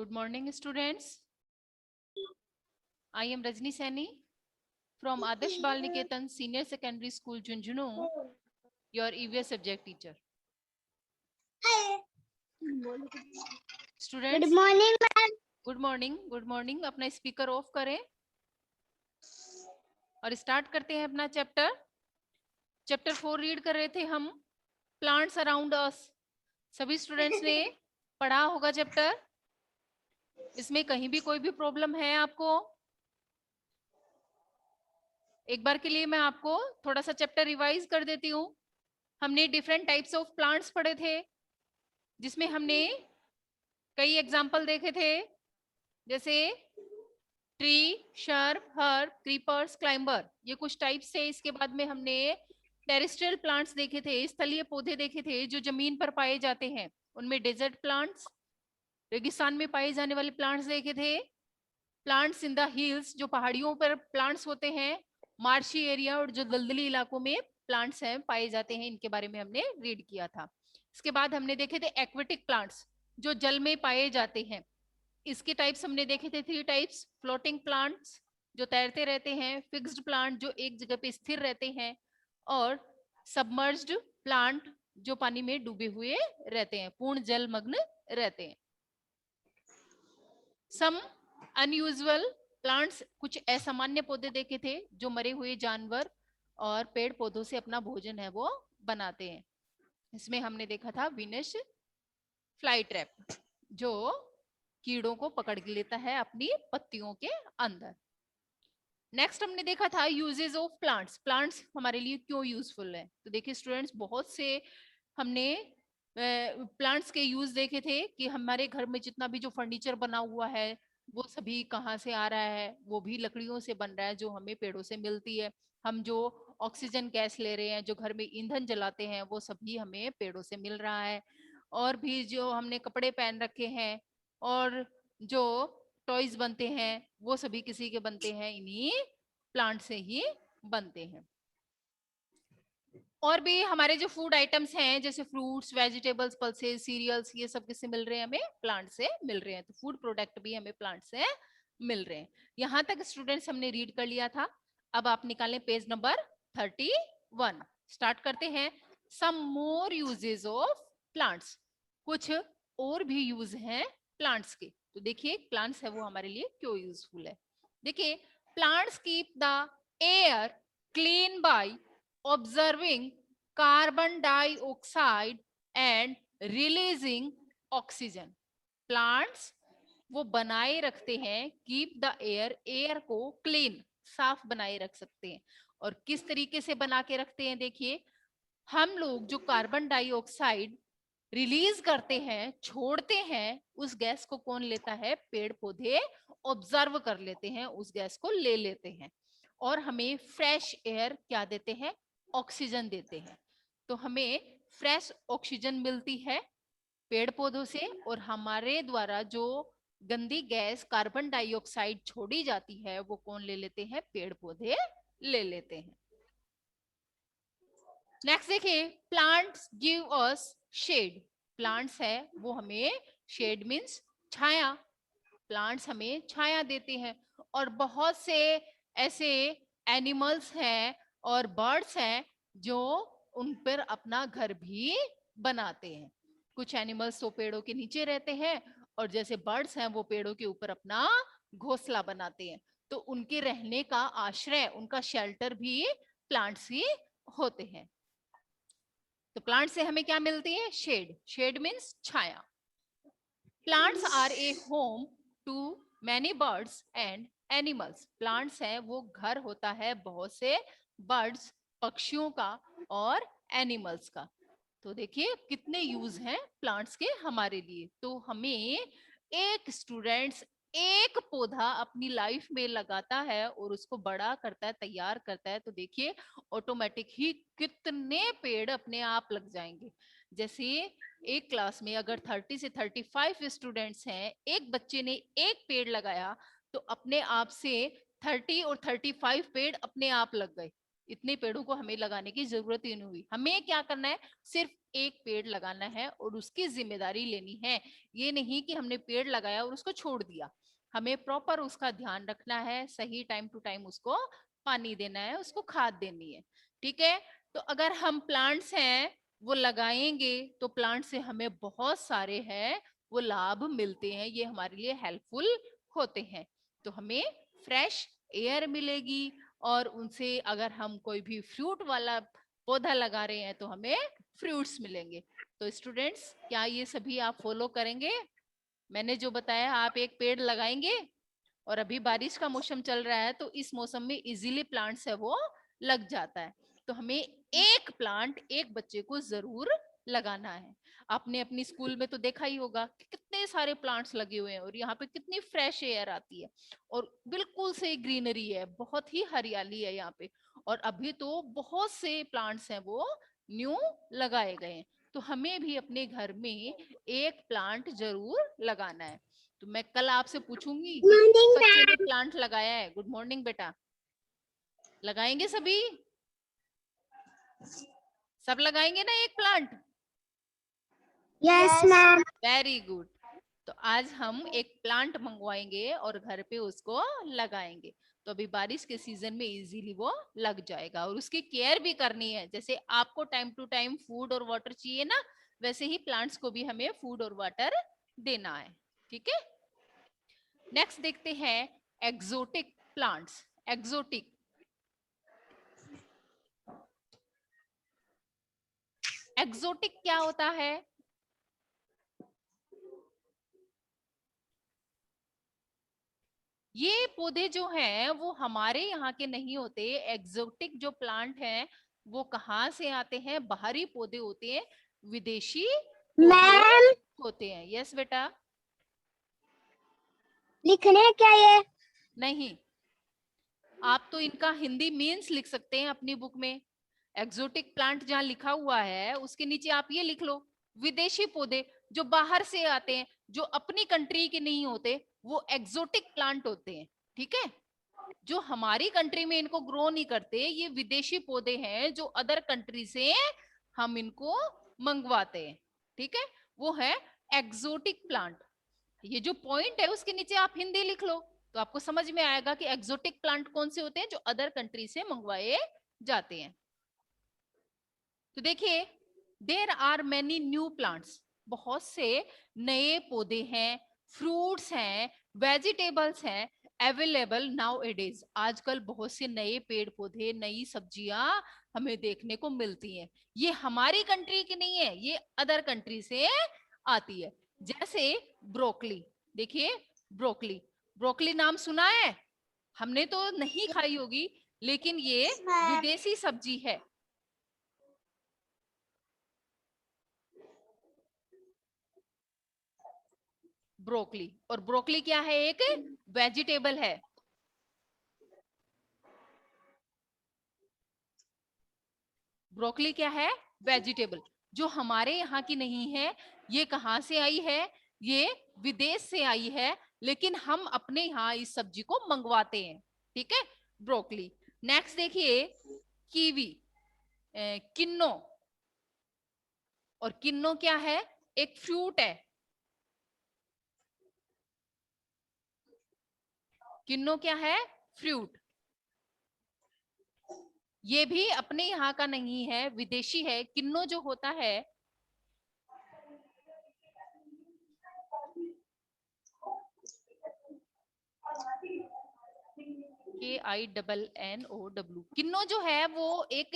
Good morning, students. I am Rajni Saini from Adarsh Balniketan Senior Secondary School, Junjunu, your EVS subject teacher. Students, good morning ma'am. good morning. Good morning. अपना speaker of करें और start करते हैं अपना chapter 4 read कर रहे थे हम, प्लांट्स अराउंड अस। सभी स्टूडेंट्स ने पढ़ा होगा चैप्टर। इसमें कहीं भी कोई भी प्रॉब्लम है आपको? एक बार के लिए मैं आपको थोड़ा सा चैप्टर रिवाइज कर देती हूँ। हमने डिफरेंट टाइप्स ऑफ प्लांट्स पढ़े थे, जिसमें हमने कई एग्जाम्पल देखे थे, जैसे tree, shrub, herb, creepers, climber, ये कुछ टाइप्स थे। इसके बाद में हमने टेरेस्ट्रियल प्लांट्स देखे थे, स्थलीय पौधे देखे थे जो जमीन पर पाए जाते हैं। उनमें डेजर्ट प्लांट्स, रेगिस्तान में पाए जाने वाले प्लांट्स देखे थे। प्लांट्स इन द हिल्स, जो पहाड़ियों पर प्लांट्स होते हैं। मार्शी एरिया और जो दलदली इलाकों में प्लांट्स हैं पाए जाते हैं, इनके बारे में हमने रीड किया था। इसके बाद हमने देखे थे एक्वेटिक प्लांट्स, जो जल में पाए जाते हैं। इसके टाइप्स हमने देखे थे 3 टाइप्स। फ्लोटिंग प्लांट्स, जो तैरते रहते हैं। फिक्स्ड प्लांट, जो एक जगह पे स्थिर रहते हैं। और सबमर्ज्ड प्लांट, जो पानी में डूबे हुए रहते हैं, पूर्ण जलमग्न रहते हैं। सम अनयूजुअल प्लांट्स, कुछ असामान्य पौधे देखे थे जो मरे हुए जानवर और पेड़ पौधों से अपना भोजन है वो बनाते हैं। इसमें हमने देखा था विनस फ्लाई ट्रैप, जो कीड़ों को पकड़ लेता है अपनी पत्तियों के अंदर। नेक्स्ट हमने देखा था यूजेस ऑफ प्लांट्स, प्लांट्स हमारे लिए क्यों यूजफुल है। तो देखिए स्टूडेंट्स, बहुत से हमने प्लांट्स के यूज देखे थे कि हमारे घर में जितना भी जो फर्नीचर बना हुआ है वो सभी कहाँ से आ रहा है, वो भी लकड़ियों से बन रहा है, जो हमें पेड़ों से मिलती है। हम जो ऑक्सीजन गैस ले रहे हैं, जो घर में ईंधन जलाते हैं, वो सभी हमें पेड़ों से मिल रहा है। और भी जो हमने कपड़े पहन रखे हैं और जो टॉयज बनते हैं, वो सभी किसी के बनते हैं, इन्हीं प्लांट से ही बनते हैं। और भी हमारे जो फूड आइटम्स हैं, जैसे फ्रूट्स, वेजिटेबल्स, पल्सेस, सीरियल्स, ये सब किससे मिल रहे हैं? हमें प्लांट से मिल रहे हैं। तो फूड प्रोडक्ट भी हमें प्लांट से मिल रहे हैं। यहाँ तक स्टूडेंट्स हमने रीड कर लिया था। अब आप निकालें पेज नंबर 31। स्टार्ट करते हैं। सम मोर यूजेस ऑफ प्लांट्स, कुछ और भी यूज हैं प्लांट्स के। तो देखिए प्लांट्स है वो हमारे लिए क्यों यूजफुल है। देखिए, plants keep the air clean bye observing carbon dioxide and releasing oxygen. Plants वो बनाए रखते हैं, कीप द एयर, एयर को क्लीन, साफ बनाए रख सकते हैं। और किस तरीके से बना के रखते हैं? देखिए, हम लोग जो कार्बन डाइऑक्साइड रिलीज करते हैं, छोड़ते हैं, उस गैस को कौन लेता है? पेड़ पौधे ऑब्जर्व कर लेते हैं, उस गैस को ले लेते हैं और हमें फ्रेश एयर क्या देते हैं? ऑक्सीजन देते हैं। तो हमें फ्रेश ऑक्सीजन मिलती है पेड़ पौधों से, और हमारे द्वारा जो गंदी गैस कार्बन डाइऑक्साइड छोड़ी जाती है वो कौन ले लेते हैं? पेड़ पौधे ले लेते हैं। नेक्स्ट देखिए, plants give us shade. Plants है वो हमें शेड मीन्स छाया, प्लांट्स हमें छाया देते हैं। और बहुत से ऐसे एनिमल्स हैं और बर्ड्स हैं जो उन पर अपना घर भी बनाते हैं। कुछ एनिमल्स तो पेड़ों के नीचे रहते हैं, और जैसे बर्ड्स हैं वो पेड़ों के ऊपर अपना घोंसला बनाते हैं। तो उनके रहने का आश्रय, उनका शेल्टर भी प्लांट्स ही होते हैं। तो प्लांट से हमें क्या मिलती है? शेड। शेड मीन्स छाया। Plants are a home to many birds and animals. Plants है वो घर होता है बहुत से बर्ड्स, पक्षियों का और एनिमल्स का। तो देखिए कितने यूज हैं प्लांट्स के हमारे लिए। तो हमें एक स्टूडेंट्स एक पौधा अपनी लाइफ में लगाता है और उसको बड़ा करता है, तैयार करता है, तो देखिए ऑटोमेटिक ही कितने पेड़ अपने आप लग जाएंगे। जैसे एक क्लास में अगर 30 से 35 स्टूडेंट्स हैं, एक बच्चे ने एक पेड़ लगाया तो अपने आप से 30 और 35 पेड़ अपने आप लग गए। इतने पेड़ों को हमें लगाने की जरूरत ही नहीं हुई। हमें क्या करना है, सिर्फ एक पेड़ लगाना है और उसकी जिम्मेदारी लेनी है। ये नहीं कि हमने पेड़ लगाया और उसको छोड़ दिया, हमें प्रॉपर उसका ध्यान रखना है, सही टाइम टू टाइम उसको पानी देना है, उसको खाद देनी है। ठीक है, तो अगर हम प्लांट्स हैं वो लगाएंगे तो प्लांट से हमें बहुत सारे हैं वो लाभ मिलते हैं, ये हमारे लिए हेल्पफुल होते हैं। तो हमें फ्रेश एयर मिलेगी और उनसे अगर हम कोई भी फ्रूट वाला पौधा लगा रहे हैं तो हमें फ्रूट्स मिलेंगे। तो स्टूडेंट्स, क्या ये सभी आप फॉलो करेंगे? मैंने जो बताया आप एक पेड़ लगाएंगे, और अभी बारिश का मौसम चल रहा है तो इस मौसम में इजीली प्लांट्स है वो लग जाता है। तो हमें एक प्लांट एक बच्चे को जरूर लगाना है। आपने अपनी स्कूल में तो देखा ही होगा कि कितने सारे प्लांट्स लगे हुए हैं और यहाँ पे कितनी फ्रेश एयर आती है और बिल्कुल से ग्रीनरी है, बहुत ही हरियाली है यहाँ पे। और अभी तो बहुत से प्लांट्स हैं वो न्यू लगाए गए हैं। तो हमें भी अपने घर में एक प्लांट जरूर लगाना है। तो मैं कल आपसे पूछूंगी कि किस बच्चे ने प्लांट लगाया है। गुड मॉर्निंग बेटा, लगाएंगे सभी? सब लगाएंगे ना एक plant? Yes ma'am. Very good. तो आज हम एक प्लांट मंगवाएंगे और घर पे उसको लगाएंगे, तो अभी बारिश के सीजन में इजीली वो लग जाएगा। और उसकी केयर भी करनी है, जैसे आपको टाइम टू टाइम फूड और वाटर चाहिए ना, वैसे ही प्लांट्स को भी हमें फूड और वाटर देना है। ठीक है, नेक्स्ट देखते हैं एक्सोटिक प्लांट्स। एक्सोटिक, एक्सोटिक क्या होता है? ये पौधे जो हैं वो हमारे यहाँ के नहीं होते। एक्सोटिक जो प्लांट हैं वो कहाँ से आते हैं? बाहरी पौधे होते हैं, विदेशी पौधे मैम होते हैं। यस बेटा। लिखने हैं क्या ये? नहीं, आप तो इनका हिंदी मीन्स लिख सकते हैं अपनी बुक में। एक्सोटिक प्लांट जहाँ लिखा हुआ है उसके नीचे आप ये लिख लो, विदेशी पौधे जो बाहर से आते हैं, जो अपनी कंट्री के नहीं होते, वो एक्सोटिक प्लांट होते हैं। ठीक है, जो हमारी कंट्री में इनको ग्रो नहीं करते, ये विदेशी पौधे हैं जो अदर कंट्री से हम इनको मंगवाते हैं। ठीक है, वो है एक्सोटिक प्लांट। ये जो पॉइंट है उसके नीचे आप हिंदी लिख लो, तो आपको समझ में आएगा कि एक्सोटिक प्लांट कौन से होते हैं जो अदर कंट्री से मंगवाए जाते हैं। तो देखिए, there are many new plants, बहुत से नए पौधे हैं, फ्रूट्स हैं, वेजिटेबल्स हैं अवेलेबल नाउ एडेज। आजकल बहुत से नए पेड़ पौधे, नई सब्जियां हमें देखने को मिलती हैं। ये हमारी कंट्री की नहीं है, ये अदर कंट्री से आती है। जैसे ब्रोकली, देखिए ब्रोकली, ब्रोकली नाम सुना है? हमने तो नहीं खाई होगी, लेकिन ये विदेशी सब्जी है। ब्रोकली, और ब्रोकली क्या है? एक वेजिटेबल है। ब्रोकली क्या है? वेजिटेबल, जो हमारे यहाँ की नहीं है। ये कहाँ से आई है? ये विदेश से आई है, लेकिन हम अपने यहाँ इस सब्जी को मंगवाते हैं। ठीक है, ब्रोकली। नेक्स्ट देखिए, कीवी, किन्नो। और किन्नो क्या है? एक फ्रूट है। किन्नो क्या है? फ्रूट। ये भी अपने यहाँ का नहीं है, विदेशी है। किन्नो जो होता है, KINNO, किन्नो जो है वो एक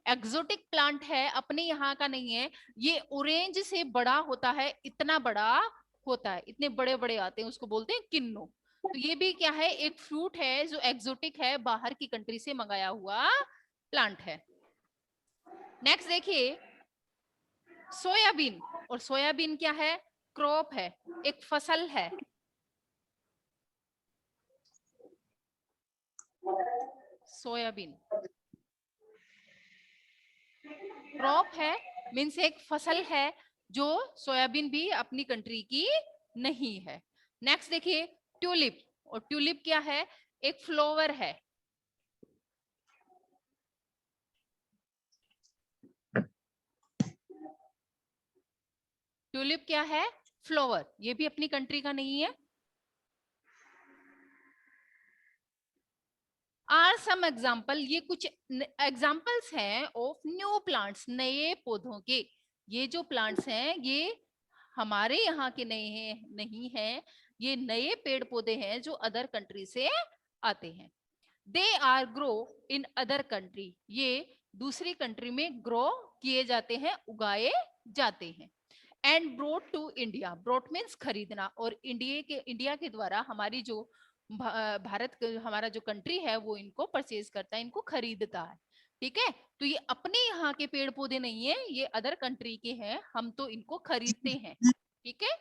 एक्सोटिक प्लांट है, अपने यहाँ का नहीं है। ये ऑरेंज से बड़ा होता है, इतना बड़ा होता है, इतने बड़े बड़े आते हैं, उसको बोलते हैं किन्नो। तो ये भी क्या है? एक फ्रूट है जो एक्सोटिक है, बाहर की कंट्री से मंगाया हुआ प्लांट है। नेक्स्ट देखिए, सोयाबीन। और सोयाबीन क्या है? क्रॉप है, एक फसल है। सोयाबीन क्रॉप है, मीन्स एक फसल है, जो सोयाबीन भी अपनी कंट्री की नहीं है। नेक्स्ट देखिए, ट्यूलिप। और ट्यूलिप क्या है? एक फ्लावर है। ट्यूलिप क्या है? फ्लावर। ये भी अपनी कंट्री का नहीं है। आर सम एग्जाम्पल, ये कुछ एग्जाम्पल्स हैं ऑफ न्यू प्लांट्स, नए पौधों के। ये जो प्लांट्स हैं ये हमारे यहाँ के नहीं है, ये नए पेड़ पौधे हैं जो अदर कंट्री से आते हैं। They are grow in other country, ये दूसरी कंट्री में ग्रो किए जाते हैं, उगाए जाते हैं। And brought to India, brought means खरीदना, और इंडिया के द्वारा हमारी जो भारत हमारा जो कंट्री है वो इनको परचेज करता है, इनको खरीदता है। ठीक है, तो ये अपने यहाँ के पेड़ पौधे नहीं है, ये अदर कंट्री के हैं, हम तो इनको खरीदते हैं। ठीक है,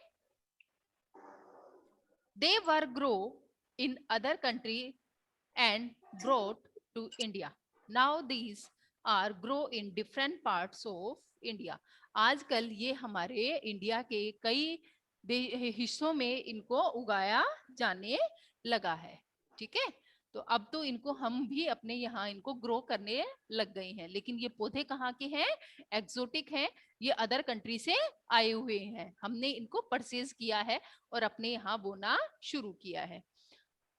they were grow in other country and brought to India. Now these are grow in different parts of India. आजकल ये हमारे इंडिया के कई हिस्सों में इनको उगाया जाने लगा है। ठीक है, तो अब तो इनको हम भी अपने यहाँ इनको ग्रो करने लग गए हैं, लेकिन ये पौधे कहाँ के हैं? एक्सोटिक हैं, ये अदर कंट्री से आए हुए हैं, हमने इनको परचेज किया है और अपने यहाँ बोना शुरू किया है।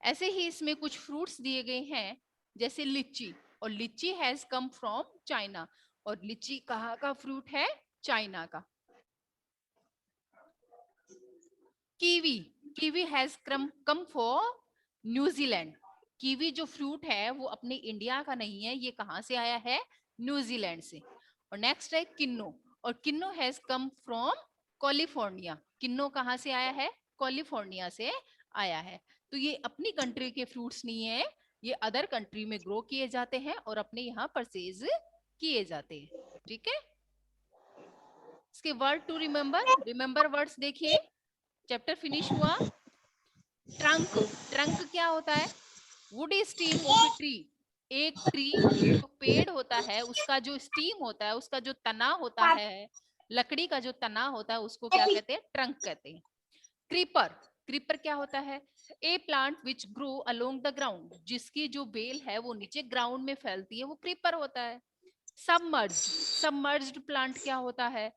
ऐसे ही इसमें कुछ फ्रूट्स दिए गए हैं, जैसे लीची, और लीची हैज कम फ्रॉम चाइना, और लीची कहाँ का फ्रूट है? चाइना का। Kiwi, kiwi has come for New Zealand, kiwi जो फ्रूट है वो अपने इंडिया का नहीं है, ये कहाँ से आया है? न्यूजीलैंड से। और नेक्स्ट है किन्नो, और kinnow has come from California, kinnow कहाँ से आया है? कैलिफोर्निया से आया है। तो ये अपनी कंट्री के फ्रूट्स नहीं है, ये अदर कंट्री में ग्रो किए जाते हैं और अपने यहाँ परचेज किए जाते हैं। ठीक है, इसके वर्ड टू रिमेंबर वर्ड्स देखिए, चैप्टर फिनिश हुआ। ट्रंक, ट्रंक क्या होता है? Woody steam of a tree, एक ट्री जो पेड़ होता है उसका जो स्टीम होता है, उसका जो तना होता है, लकड़ी का जो तना होता है उसको क्या कहते हैं? ट्रंक कहते हैं। क्रीपर, क्रीपर क्या होता है? A plant which grow along the ground, जिसकी जो बेल है वो नीचे ग्राउंड में फैलती है, वो क्रीपर होता है। सबमर्ज्ड, सबमर्ज्ड प्लांट क्या होता है?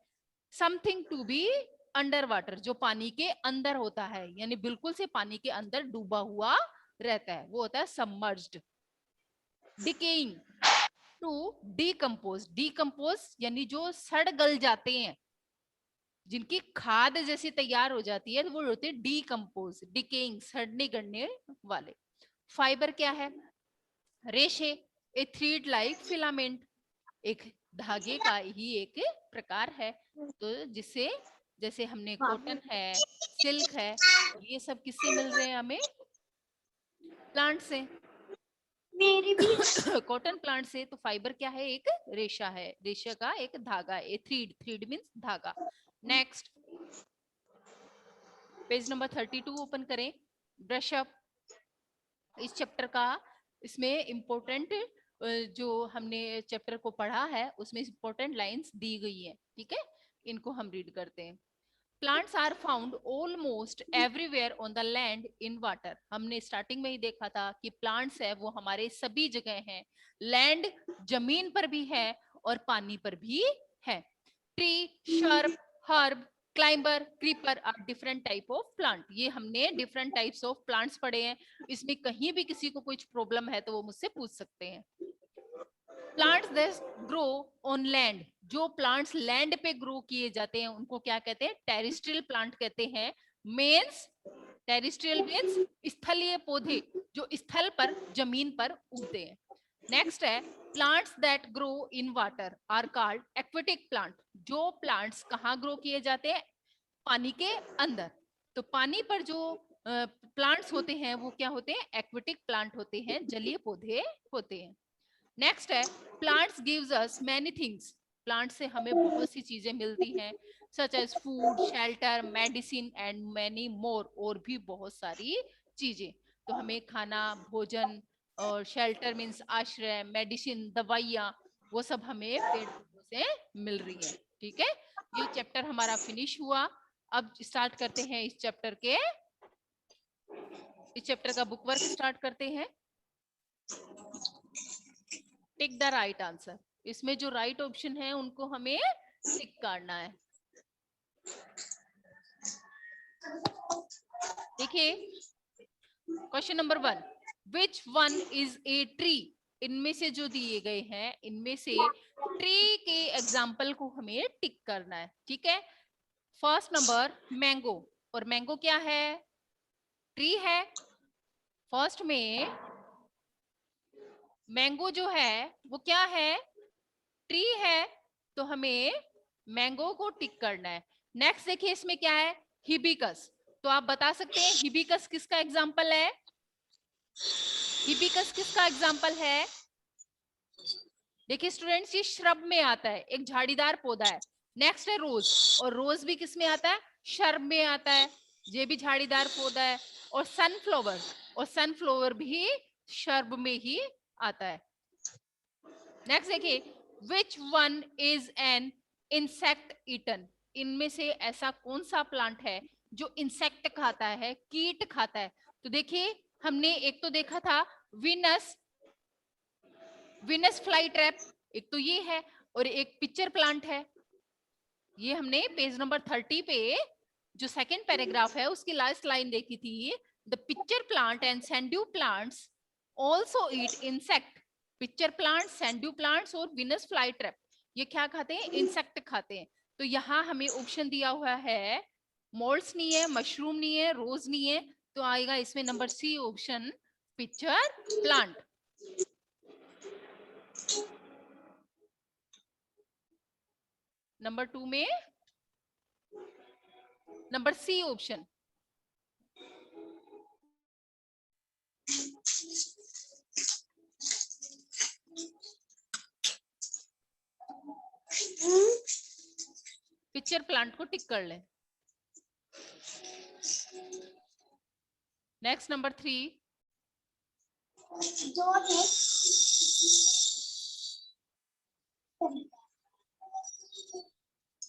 Something to be under water, जो पानी के अंदर होता है, यानी बिल्कुल से पानी के अंदर डूबा हुआ रहता है, वो होता है submerged. Decaying, to decompose, decompose यानी जो सड़ गल जाते हैं, जिनकी खाद जैसी तैयार हो जाती है, तो वो होते हैं डीकम्पोज, डिकेइंग, सड़ने गड़ने वाले। फाइबर क्या है? रेशे, ए थ्रेड लाइक फिलामेंट, एक धागे का ही एक प्रकार है, तो जिससे जैसे हमने कॉटन है, सिल्क है, और ये सब किससे मिल रहे हैं हमें? प्लांट से। मेरी भी कॉटन प्लांट से, तो फाइबर क्या है? एक रेशा है, रेशा का एक धागा, ए थ्रीड, थ्रीड मीन्स धागा। नेक्स्ट पेज नंबर 32 ओपन करें, ब्रश अप। इस चैप्टर का इसमें इम्पोर्टेंट जो हमने चैप्टर को पढ़ा है उसमें इम्पोर्टेंट लाइंस दी गई है। ठीक है, इनको हम रीड करते हैं। Plants are found almost everywhere on the land in water, हमने स्टार्टिंग में ही देखा था कि प्लांट्स है वो हमारे सभी जगह हैं, लैंड जमीन पर भी है और पानी पर भी है। Tree, shrub, herb, climber, creeper are different type of plant, ये हमने डिफरेंट टाइप्स ऑफ प्लांट्स पढ़े हैं, इसमें कहीं भी किसी को कुछ प्रॉब्लम है तो वो मुझसे पूछ सकते हैं। Plants that grow on land, जो प्लांट्स लैंड पे ग्रो किए जाते हैं उनको क्या कहते हैं? टेरेस्ट्रियल प्लांट कहते हैं। मीन्स टेरेस्ट्रियल मीन्स स्थलीय पौधे जो स्थल पर, जमीन पर उगते हैं। नेक्स्ट है plants that grow in water are called aquatic plant, जो प्लांट्स कहाँ ग्रो किए जाते हैं? पानी के अंदर, तो पानी पर जो प्लांट्स होते हैं वो क्या होते हैं? एक्वेटिक प्लांट होते हैं, जलीय पौधे होते हैं। नेक्स्ट है plants gives us many things, plant से हमें बहुत सी चीजें मिलती हैं, such as food, shelter, medicine and many more, और भी बहुत सारी चीजें। तो हमें खाना, भोजन, और शेल्टर मीन्स आश्रय, मेडिसिन दवाइयाँ, वो सब हमें पेड़ पौधों से मिल रही है। ठीक है, ये चैप्टर हमारा फिनिश हुआ। अब स्टार्ट करते हैं इस चैप्टर का बुक वर्क स्टार्ट करते हैं। टिक द राइट आंसर, इसमें जो राइट ऑप्शन है उनको हमें टिक करना है। देखिए question number 1, which one is a tree? इनमें से जो दिए गए हैं इनमें से ट्री के एग्जाम्पल को हमें टिक करना है, ठीक है। फर्स्ट नंबर मैंगो, और मैंगो क्या है? ट्री है। फर्स्ट में मैंगो जो है वो क्या है? ट्री है, तो हमें मैंगो को टिक करना है। नेक्स्ट देखिए इसमें क्या है? हिबिकस, तो आप बता सकते हैं हिबिकस किसका एग्जाम्पल है? हिबिकस किसका एग्जाम्पल है? देखिए स्टूडेंट्स, ये श्रब में आता है, एक झाड़ीदार पौधा है। नेक्स्ट है रोज, और रोज भी किस में आता है? श्रब में आता है, ये भी झाड़ीदार पौधा है। और सनफ्लावर, और सनफ्लावर भी श्रब में ही आता है। नेक्स्ट देखिए, which one is an insect eaten? इनमें से ऐसा कौन सा प्लांट है जो इंसेक्ट खाता है, कीट खाता है? तो देखिए हमने एक तो देखा था विनस, विनस फ्लाई ट्रैप, एक तो ये है, और एक पिक्चर प्लांट है। ये हमने पेज नंबर 30 पे जो सेकंड पैराग्राफ है उसकी लास्ट लाइन देखी थी, the pitcher plant and sundew plants also eat insect. Pitcher plant, sundew plants और विनस फ्लाई ट्रैप, ये क्या खाते हैं? इंसेक्ट खाते हैं। तो यहाँ हमें ऑप्शन दिया हुआ है, मोल्ड्स नहीं है, मशरूम नहीं है, रोज नहीं है, तो आएगा इसमें number C option, pitcher plant. Number 2 में number C option. Pitcher plant को टिक कर लें। Next number 3,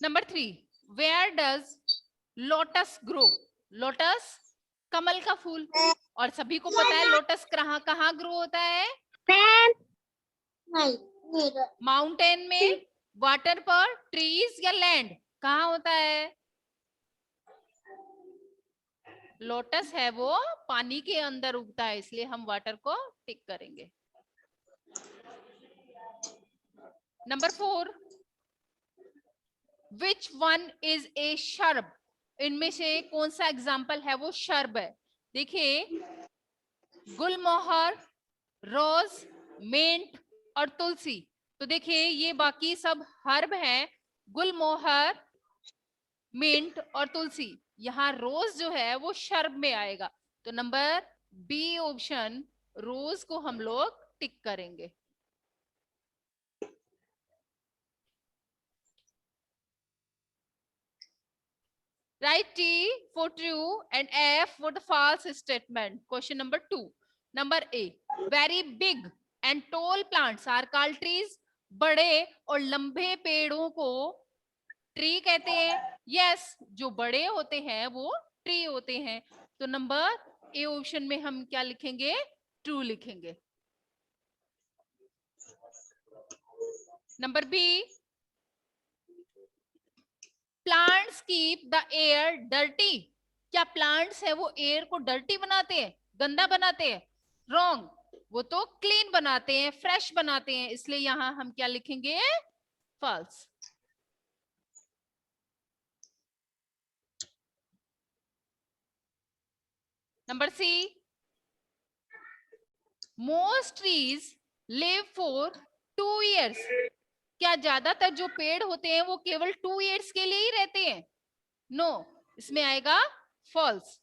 number 3, where does lotus grow? Lotus कमल का फूल, और सभी को पता है लोटस कहाँ कहाँ ग्रो होता है? माउंटेन में, वाटर पर, ट्रीज या लैंड, कहाँ होता है? लोटस है वो पानी के अंदर उगता है, इसलिए हम वाटर को टिक करेंगे। Number 4, which one is a shrub? इनमें से कौन सा एग्जाम्पल है वो शर्ब है? देखिए गुलमोहर, रोज, मिंट और तुलसी। तो देखिए ये बाकी सब हर्ब हैं, गुलमोहर, मिंट और तुलसी। यहाँ रोज जो है वो शर्ब में आएगा, तो नंबर बी ऑप्शन, रोज को हम लोग टिक करेंगे। Write T for true and F for the false statement. Question number 2. Number A. Very big and tall plants are called trees. बड़े और लंबे पेड़ों को ट्री कहते हैं। यस, जो बड़े होते हैं वो ट्री होते हैं। तो नंबर ए ऑप्शन में हम क्या लिखेंगे? ट्रू लिखेंगे। Number B, plants keep the air dirty. क्या प्लांट्स है वो एयर को डर्टी बनाते हैं, गंदा बनाते हैं? रॉन्ग, वो तो क्लीन बनाते हैं, फ्रेश बनाते हैं, इसलिए यहां हम क्या लिखेंगे? False. Number C, most trees live for 2 years। क्या ज्यादातर जो पेड़ होते हैं वो केवल 2 years के लिए ही रहते हैं? नो, इसमें आएगा फॉल्स।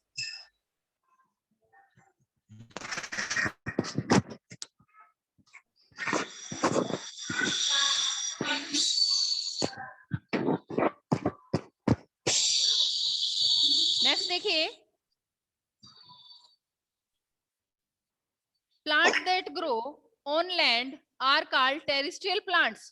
नेक्स्ट देखिए, plants that grow on land are called terrestrial plants।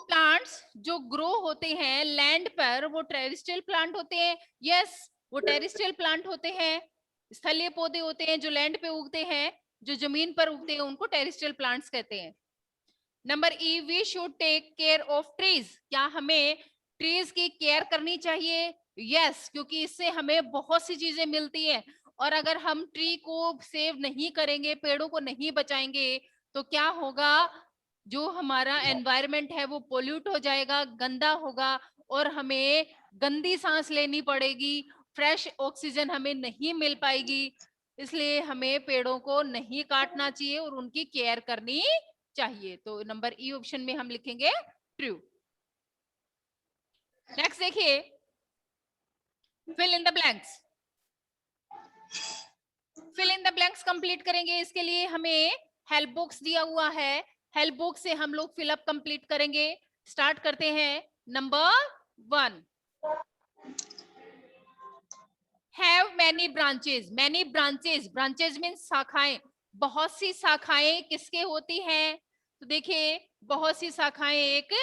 Plants जो ग्रो होते हैं लैंड पर वो टेरेस्ट्रियल प्लांट होते हैं। यस, वो टेरेस्ट्रियल प्लांट होते हैं, स्थलीय पौधे होते हैं जो लैंड पे उगते हैं, जो जमीन पर उगते हैं उनको टेरेस्ट्रियल प्लांट्स कहते हैं। Number E, we should take care of trees. क्या हमें ट्रीज की केयर करनी चाहिए? यस, क्योंकि इससे हमें बहुत सी चीजें मिलती है, और अगर हम ट्री को सेव नहीं करेंगे, पेड़ों को नहीं बचाएंगे, तो क्या होगा, जो हमारा एनवायरनमेंट है वो पोल्यूट हो जाएगा, गंदा होगा, और हमें गंदी सांस लेनी पड़ेगी, फ्रेश ऑक्सीजन हमें नहीं मिल पाएगी। इसलिए हमें पेड़ों को नहीं काटना चाहिए और उनकी केयर करनी चाहिए। तो नंबर ई ऑप्शन में हम लिखेंगे ट्रू। नेक्स्ट देखिए, fill in the blanks. Fill in the blanks complete करेंगे, इसके लिए हमें हेल्प बॉक्स दिया हुआ है, हेल्प बॉक्स से हम लोग फिलअप कंप्लीट करेंगे। स्टार्ट करते हैं। Number 1, have many branches. Many branches, branches means शाखाएं, बहुत सी शाखाएं किसके होती हैं, तो देखिए बहुत सी शाखाएं एक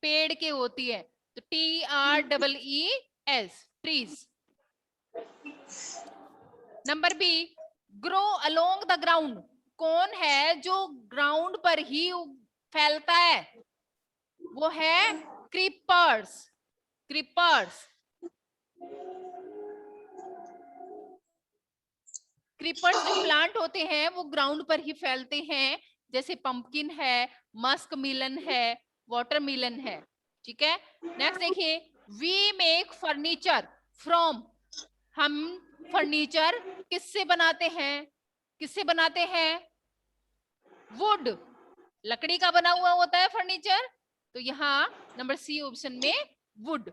पेड़ के होती है, तो TREES, trees. Number B, grow along the ground. कौन है जो ग्राउंड पर ही फैलता है, वो है क्रीपर्स। क्रीपर्स, क्रीपर्स जो प्लांट होते हैं वो ग्राउंड पर ही फैलते हैं, जैसे पंपकिन है, मस्क मिलन है, वाटरमिलन है। ठीक है। नेक्स्ट देखिए, वी मेक फर्नीचर फ्रॉम। हम फर्नीचर किससे बनाते हैं, किससे बनाते हैं, वुड, लकड़ी का बना हुआ होता है फर्नीचर, तो यहाँ नंबर सी ऑप्शन में would.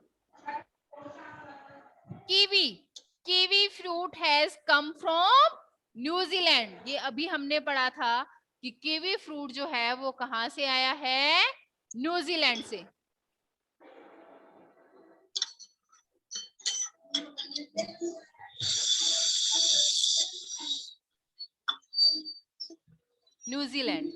Kiwi, kiwi fruit has come from New Zealand. ये अभी हमने पढ़ा था कि कीवी फ्रूट जो है वो कहां से आया है, न्यूजीलैंड से। न्यूजीलैंड।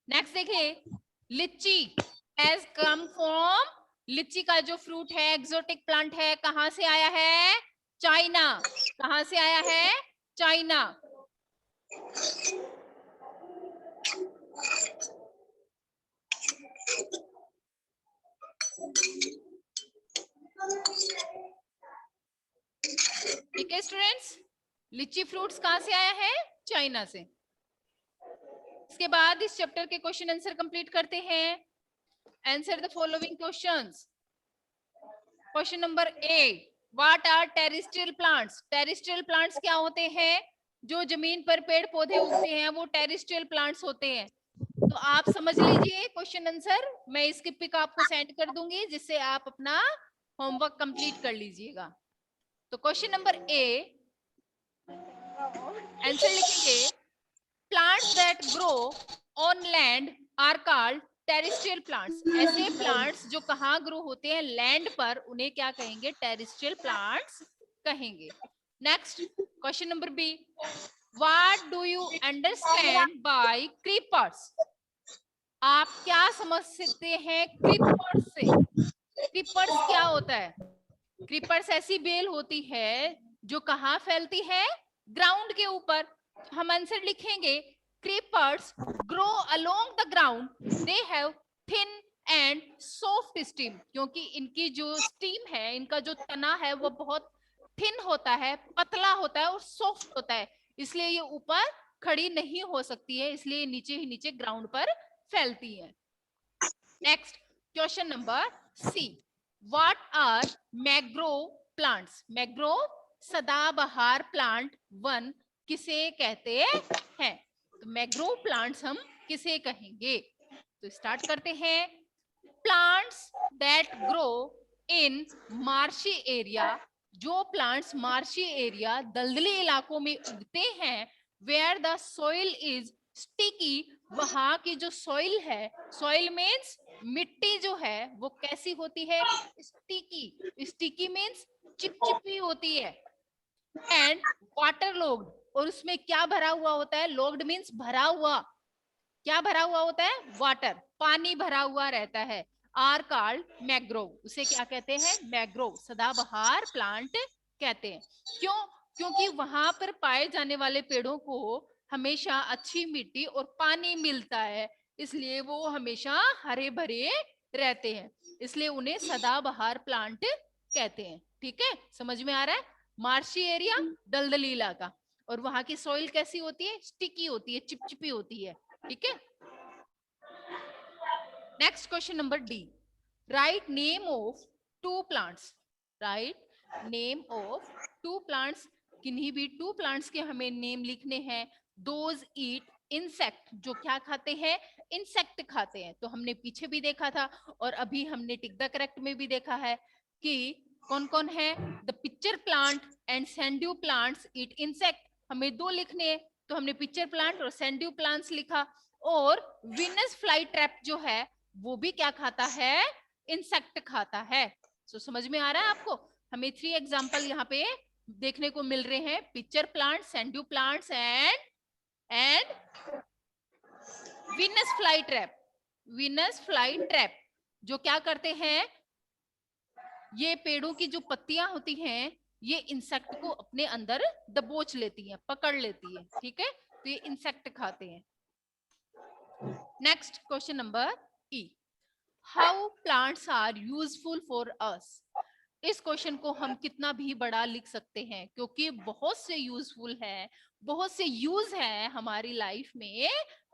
नेक्स्ट देखिए, लिची हैज कम फ्रॉम, लिची का जो फ्रूट है, एक्सोटिक प्लांट है, कहां से आया है, चाइना। कहां से आया है, चाइना। ठीक है स्टूडेंट्स, लीची फ्रूट्स कहां से आया है, चाइना से। इसके बाद इस चैप्टर के क्वेश्चन आंसर कंप्लीट करते हैं। Answer the following questions. Question number A, what are terrestrial plants. Terrestrial plants क्या होते हैं, जो जमीन पर पेड़ पौधे उगते हैं वो टेरेस्ट्रियल प्लांट्स होते हैं। तो आप समझ लीजिए क्वेश्चन आंसर, मैं इसकी पिक आपको सेंड कर दूंगी जिससे आप अपना होमवर्क कंप्लीट कर लीजिएगा। तो क्वेश्चन नंबर ए, आंसर लिखेंगे, plants that grow on land are called terrestrial plants. ऐसे प्लांट्स जो कहाँ ग्रो होते हैं, लैंड पर, उन्हें क्या कहेंगे, टेरेस्ट्रियल प्लांट्स कहेंगे। Next question number B, what do you understand by creepers. आप क्या समझ सकते हैं क्रीपर्स से। क्रीपर्स क्या होता है, क्रीपर्स ऐसी बेल होती है जो कहाँ फैलती है, ग्राउंड के ऊपर। हम आंसर लिखेंगे, creepers grow along the ground, they have thin and soft steam. क्योंकि इनकी जो स्टीम है, इनका जो तना है वो बहुत थिन होता है, पतला होता है और सॉफ्ट होता है, इसलिए ये ऊपर खड़ी नहीं हो सकती है, इसलिए नीचे ही नीचे ग्राउंड पर फैलती है। Next question number C, what are mangrove plants. Mangrove सदाबहार प्लांट वन किसे कहते हैं, तो मैग्रोव प्लांट्स हम किसे कहेंगे। तो स्टार्ट करते हैं। Plants that grow in marshy area, जो प्लांट्स मार्शी एरिया, दलदली इलाकों में उगते हैं, where the soil is sticky, वहां की जो सॉइल है, सॉइल मीन्स मिट्टी जो है वो कैसी होती है, स्टिकी। स्टिकी मीन्स चिपचिपी होती है। एंड वाटर लॉग्ड, और उसमें क्या भरा हुआ होता है, लॉग्ड मीन्स भरा हुआ, क्या भरा हुआ होता है, वाटर, पानी भरा हुआ रहता है। आर कॉल्ड मैग्रोव, उसे क्या कहते हैं, मैग्रोव, सदाबहार प्लांट कहते हैं। क्यों, क्योंकि वहां पर पाए जाने वाले पेड़ों को हमेशा अच्छी मिट्टी और पानी मिलता है, इसलिए वो हमेशा हरे भरे रहते हैं, इसलिए उन्हें सदाबहार प्लांट कहते हैं। ठीक है, समझ में आ रहा है? मार्शी एरिया, दलदली इलाका, और वहां की सॉइल कैसी होती है? स्टिकी होती है, चिपचिपी होती है। ठीक है, next question number D, write name of two plants. Write name of two plants, किन्हीं भी टू प्लांट्स के हमें नेम लिखने हैं। दोज ईट इंसेक्ट, जो क्या खाते हैं? इंसेक्ट खाते हैं। तो हमने पीछे भी देखा था और अभी हमने टिक द करेक्ट में भी देखा है कि कौन कौन है? The pitcher plant and sundew plants eat insect. हमें दो लिखने हैं, तो हमने पिक्चर प्लांट और सैंड्यू प्लांट्स लिखा। और विनस फ्लाई ट्रैप जो है वो भी क्या खाता है? इंसेक्ट खाता है। सो समझ में आ रहा है आपको? हमें 3 एग्जांपल यहाँ पे देखने को मिल रहे हैं, pitcher plant, sundew plants and Venus fly trap. Venus fly trap जो क्या करते हैं? ये पेड़ों की जो पत्तियां होती हैं ये इंसेक्ट को अपने अंदर दबोच लेती हैं, पकड़ लेती है। ठीक है, तो ये इंसेक्ट खाते हैं। Next question number E, how plants are useful for us. इस क्वेश्चन को हम कितना भी बड़ा लिख सकते हैं क्योंकि बहुत से यूजफुल है, बहुत से यूज है हमारी लाइफ में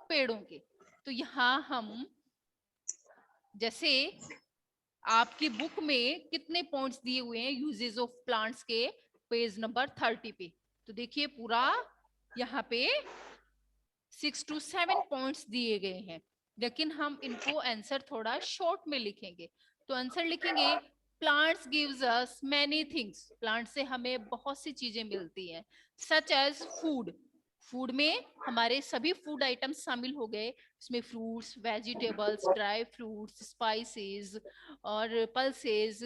पेड़ों के। तो यहाँ हम जैसे आपकी बुक में कितने पॉइंट्स दिए हुए हैं यूजेस ऑफ प्लांट्स के, पेज नंबर 30 पे, तो देखिए पूरा यहाँ पे 6 to 7 पॉइंट्स दिए गए हैं, लेकिन हम इनको आंसर थोड़ा शॉर्ट में लिखेंगे। तो आंसर लिखेंगे, plants gives us many things. Plant से हमें बहुत सी चीजें मिलती हैं, सच एज फूड। फूड में हमारे सभी फूड आइटम्स शामिल हो गए, इसमें fruits, vegetables, dry fruits, spices और पल्सेस,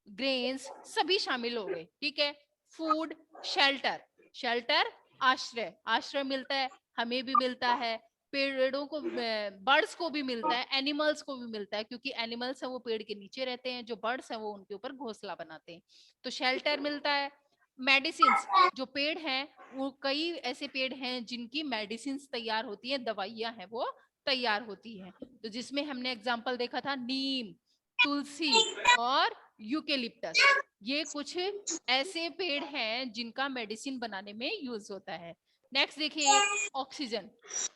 ग्रेन्स सभी शामिल हो गए। ठीक है, फूड, शेल्टर, शेल्टर आश्रय, आश्रय मिलता है, हमें भी मिलता है, पेड़ों को, बर्ड्स को भी मिलता है, एनिमल्स को भी मिलता है, क्योंकि एनिमल्स है वो पेड़ के नीचे रहते हैं, जो बर्ड्स हैं वो उनके ऊपर घोंसला बनाते हैं। तो शेल्टर मिलता है। मेडिसिन, जो पेड़ हैं वो कई ऐसे पेड़ हैं जिनकी मेडिसिन तैयार होती है, दवाइयां हैं वो तैयार होती हैं। तो जिसमें हमने एग्जाम्पल देखा था नीम, तुलसी और यूकेलिप्टस, ये कुछ ऐसे पेड़ हैं जिनका मेडिसिन बनाने में यूज होता है। नेक्स्ट देखिए, ऑक्सीजन।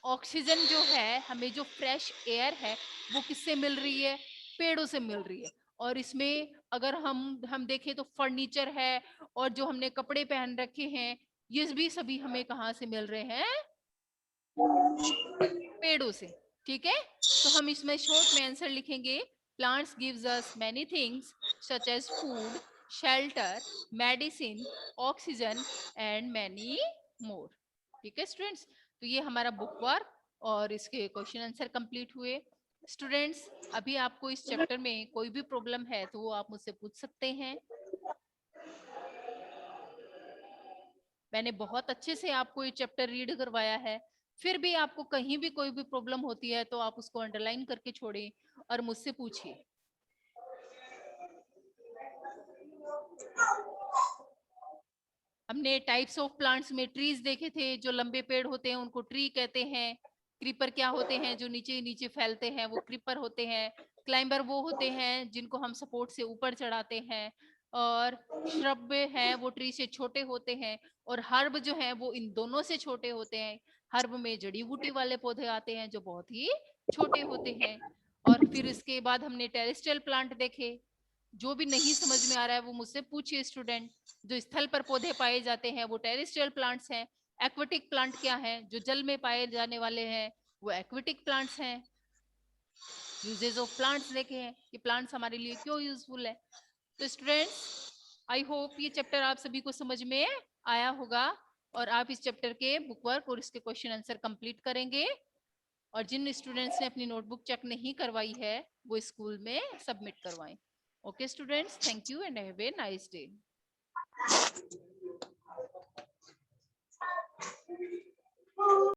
ऑक्सीजन जो है, हमें जो फ्रेश एयर है वो किससे मिल रही है? पेड़ों से मिल रही है। और इसमें अगर हम देखें तो फर्नीचर है और जो हमने कपड़े पहन रखे हैं ये भी सभी हमें कहाँ से मिल रहे हैं? पेड़ों से। ठीक है, तो हम इसमें शॉर्ट में आंसर लिखेंगे, plants gives us many things such as food, shelter, medicine, oxygen and many more. ठीक है स्टूडेंट्स, तो ये हमारा बुक वर्क और इसके क्वेश्चन आंसर कंप्लीट हुए। स्टूडेंट्स, अभी आपको इस चैप्टर में कोई भी प्रॉब्लम है तो वो आप मुझसे पूछ सकते हैं। मैंने बहुत अच्छे से आपको ये चैप्टर रीड करवाया है, फिर भी आपको कहीं भी कोई भी प्रॉब्लम होती है तो आप उसको अंडरलाइन करके छोड़ें और मुझसे पूछिए। हमने टाइप्स ऑफ प्लांट्स में ट्रीज देखे थे, जो लंबे पेड़ होते हैं उनको ट्री कहते हैं। क्रीपर क्या होते हैं? जो नीचे नीचे फैलते हैं वो क्रीपर होते हैं। क्लाइंबर वो होते हैं जिनको हम सपोर्ट से ऊपर चढ़ाते हैं। और श्रब है वो ट्री से छोटे होते हैं। और हर्ब जो है वो इन दोनों से छोटे होते हैं। हर्ब में जड़ी बूटी वाले पौधे आते हैं जो बहुत ही छोटे होते हैं। और फिर इसके बाद हमने टेरेस्ट्रियल प्लांट देखे। जो भी नहीं समझ में आ रहा है वो मुझसे पूछिए स्टूडेंट। जो स्थल पर पौधे पाए जाते हैं वो टेरेस्ट्रियल प्लांट्स हैं। एक्वेटिक प्लांट क्या है? जो जल में पाए जाने वाले हैं वो एक्वेटिक प्लांट्स हैं। यूजेस ऑफ प्लांट्स देखे हैं कि प्लांट्स हमारे लिए क्यों यूजफुल है। तो स्टूडेंट्स, आई होप ये चैप्टर आप सभी को समझ में आया होगा और आप इस चैप्टर के बुक वर्क और इसके क्वेश्चन आंसर कंप्लीट करेंगे। और जिन स्टूडेंट्स ने अपनी नोटबुक चेक नहीं करवाई है वो स्कूल में सबमिट करवाएं। Okay students, thank you and have a nice day.